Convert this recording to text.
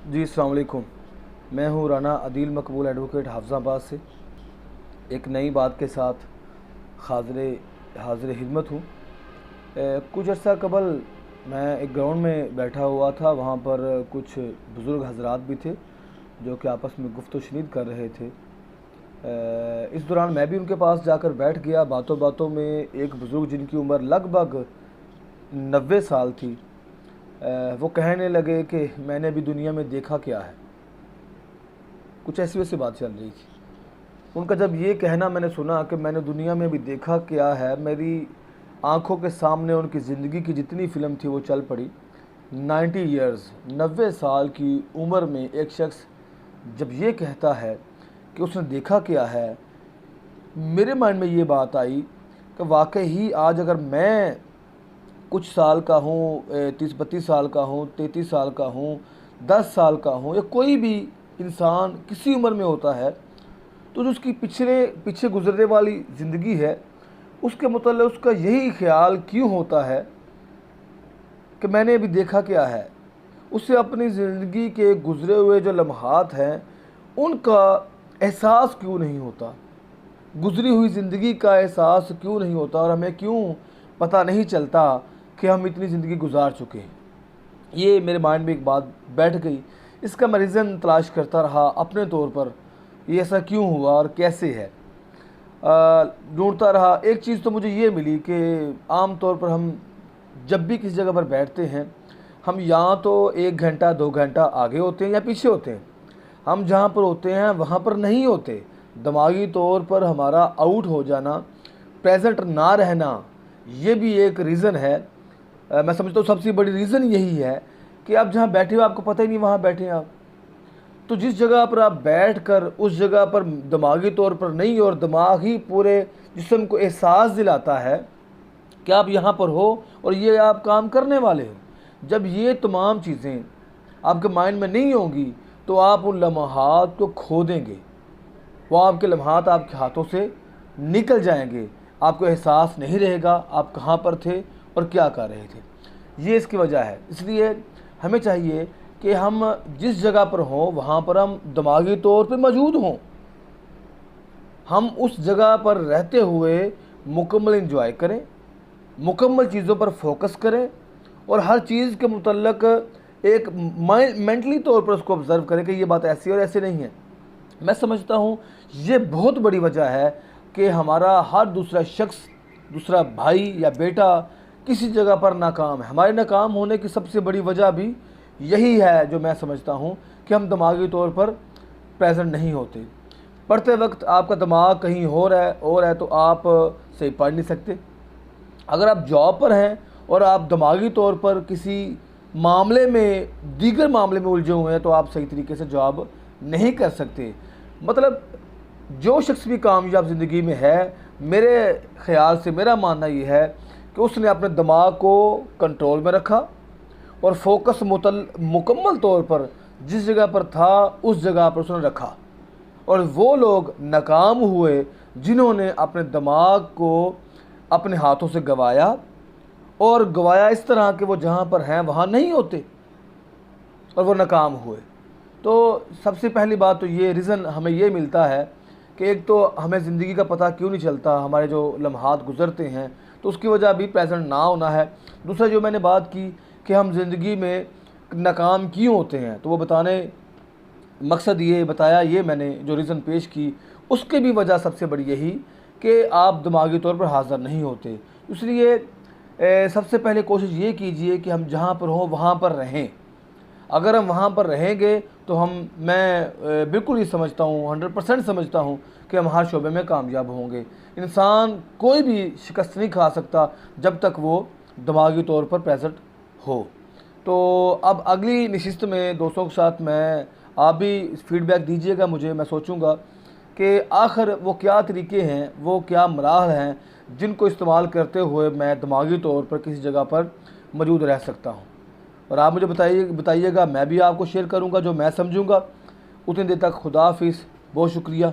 जी अस्सलाम वालेकुम। मैं हूँ राना अदील मकबूल एडवोकेट हाफिज़ाबाद से। एक नई बात के साथ हाज़िर हाज़िर खिदमत हूँ। कुछ अर्सा कबल मैं एक ग्राउंड में बैठा हुआ था। वहाँ पर कुछ बुज़ुर्ग हज़रात भी थे जो कि आपस में गुफ्त शनीद कर रहे थे। इस दौरान मैं भी उनके पास जाकर बैठ गया। बातों बातों में एक बुज़ुर्ग जिनकी उम्र लगभग 90 साल थी, वो कहने लगे कि मैंने अभी दुनिया में देखा क्या है। कुछ ऐसी वैसी बात चल रही थी। उनका जब ये कहना मैंने सुना कि मैंने दुनिया में अभी देखा क्या है, मेरी आंखों के सामने उनकी ज़िंदगी की जितनी फ़िल्म थी वो चल पड़ी। 90 ईयर्स, 90 साल की उम्र में एक शख्स जब ये कहता है कि उसने देखा क्या है, मेरे माइंड में ये बात आई कि वाकई ही आज अगर मैं कुछ साल का हूँ, 30-32 साल का हूँ, 33 साल का हूँ, 10 साल का हूँ, या कोई भी इंसान किसी उम्र में होता है, तो जो उसकी पीछे गुजरने वाली ज़िंदगी है उसके मतलब उसका यही ख्याल क्यों होता है कि मैंने अभी देखा क्या है। उसे अपनी ज़िंदगी के गुज़रे हुए जो लम्हात हैं उनका एहसास क्यों नहीं होता, गुज़री हुई ज़िंदगी का एहसास क्यों नहीं होता, और हमें क्यों पता नहीं चलता कि हम इतनी ज़िंदगी गुजार चुके हैं। ये मेरे माइंड में एक बात बैठ गई। इसका मैं रीज़न तलाश करता रहा अपने तौर पर, ये ऐसा क्यों हुआ और कैसे है। ढूंढता रहा। एक चीज़ तो मुझे ये मिली कि आम तौर पर हम जब भी किसी जगह पर बैठते हैं, हम या तो 1 घंटा 2 घंटा आगे होते हैं या पीछे होते हैं। हम जहाँ पर होते हैं वहाँ पर नहीं होते। दिमागी तौर पर हमारा आउट हो जाना, प्रेजेंट ना रहना, ये भी एक रीज़न है। मैं समझता हूँ सबसे बड़ी रीज़न यही है कि आप जहाँ बैठे हो आपको पता ही नहीं वहाँ बैठे हैं आप। तो जिस जगह पर आप बैठकर उस जगह पर दिमागी तौर पर नहीं, और दिमाग ही पूरे जिस्म को एहसास दिलाता है कि आप यहाँ पर हो और ये आप काम करने वाले हो। जब ये तमाम चीज़ें आपके माइंड में नहीं होंगी तो आप उन लम्हात को खो देंगे। वो आपके लम्हात आपके हाथों से निकल जाएंगे। आपको एहसास नहीं रहेगा आप कहाँ पर थे और क्या कर रहे थे। ये इसकी वजह है। इसलिए हमें चाहिए कि हम जिस जगह पर हों वहाँ पर हम दिमागी तौर पर मौजूद हों। हम उस जगह पर रहते हुए मुकम्मल इंजॉय करें, मुकम्मल चीज़ों पर फोकस करें, और हर चीज़ के मुतल्लक एक मेंटली तौर पर उसको ऑब्ज़र्व करें कि ये बात ऐसी और ऐसी नहीं है। मैं समझता हूँ ये बहुत बड़ी वजह है कि हमारा हर दूसरा शख्स, दूसरा भाई या बेटा किसी जगह पर नाकाम है। हमारे नाकाम होने की सबसे बड़ी वजह भी यही है, जो मैं समझता हूँ कि हम दिमागी तौर पर प्रेजेंट नहीं होते। पढ़ते वक्त आपका दिमाग कहीं और है तो आप सही पढ़ नहीं सकते। अगर आप जॉब पर हैं और आप दिमागी तौर पर किसी मामले में, दीगर मामले में उलझे हुए हैं, तो आप सही तरीके से जॉब नहीं कर सकते। मतलब जो शख्स भी कामयाब ज़िंदगी में है, मेरे ख़्याल से मेरा मानना ये है कि उसने अपने दिमाग को कंट्रोल में रखा और फोकस मुकम्मल तौर पर जिस जगह पर था उस जगह पर उसने रखा। और वो लोग नाकाम हुए जिन्होंने अपने दिमाग को अपने हाथों से गंवाया, और गंवाया इस तरह कि वो जहाँ पर हैं वहाँ नहीं होते और वो नाकाम हुए। तो सबसे पहली बात तो ये रीज़न हमें ये मिलता है कि एक तो हमें ज़िंदगी का पता क्यों नहीं चलता, हमारे जो लम्हात गुज़रते हैं, तो उसकी वजह भी प्रेजेंट ना होना है। दूसरा जो मैंने बात की कि हम ज़िंदगी में नाकाम क्यों होते हैं, तो वो बताने मकसद ये बताया, ये मैंने जो रीज़न पेश की उसके भी वजह सबसे बड़ी यही कि आप दिमागी तौर पर हाज़िर नहीं होते। इसलिए सबसे पहले कोशिश ये कीजिए कि हम जहाँ पर हों वहाँ पर रहें। अगर हम वहाँ पर रहेंगे तो मैं बिल्कुल ही समझता हूँ, 100% समझता हूँ कि हम हर शोबे में कामयाब होंगे। इंसान कोई भी शिकस्त नहीं खा सकता जब तक वो दिमागी तौर पर प्रेजेंट हो। तो अब अगली नशिस्त में दोस्तों के साथ आप भी फीडबैक दीजिएगा मुझे। मैं सोचूंगा कि आखिर वो क्या तरीके हैं, वो क्या मराहल हैं जिनको इस्तेमाल करते हुए मैं दिमागी तौर पर किसी जगह पर मौजूद रह सकता हूँ। और आप मुझे बताइएगा, मैं भी आपको शेयर करूँगा जो मैं समझूँगा। उतनी देर तक खुदा हाफिज़, बहुत शुक्रिया।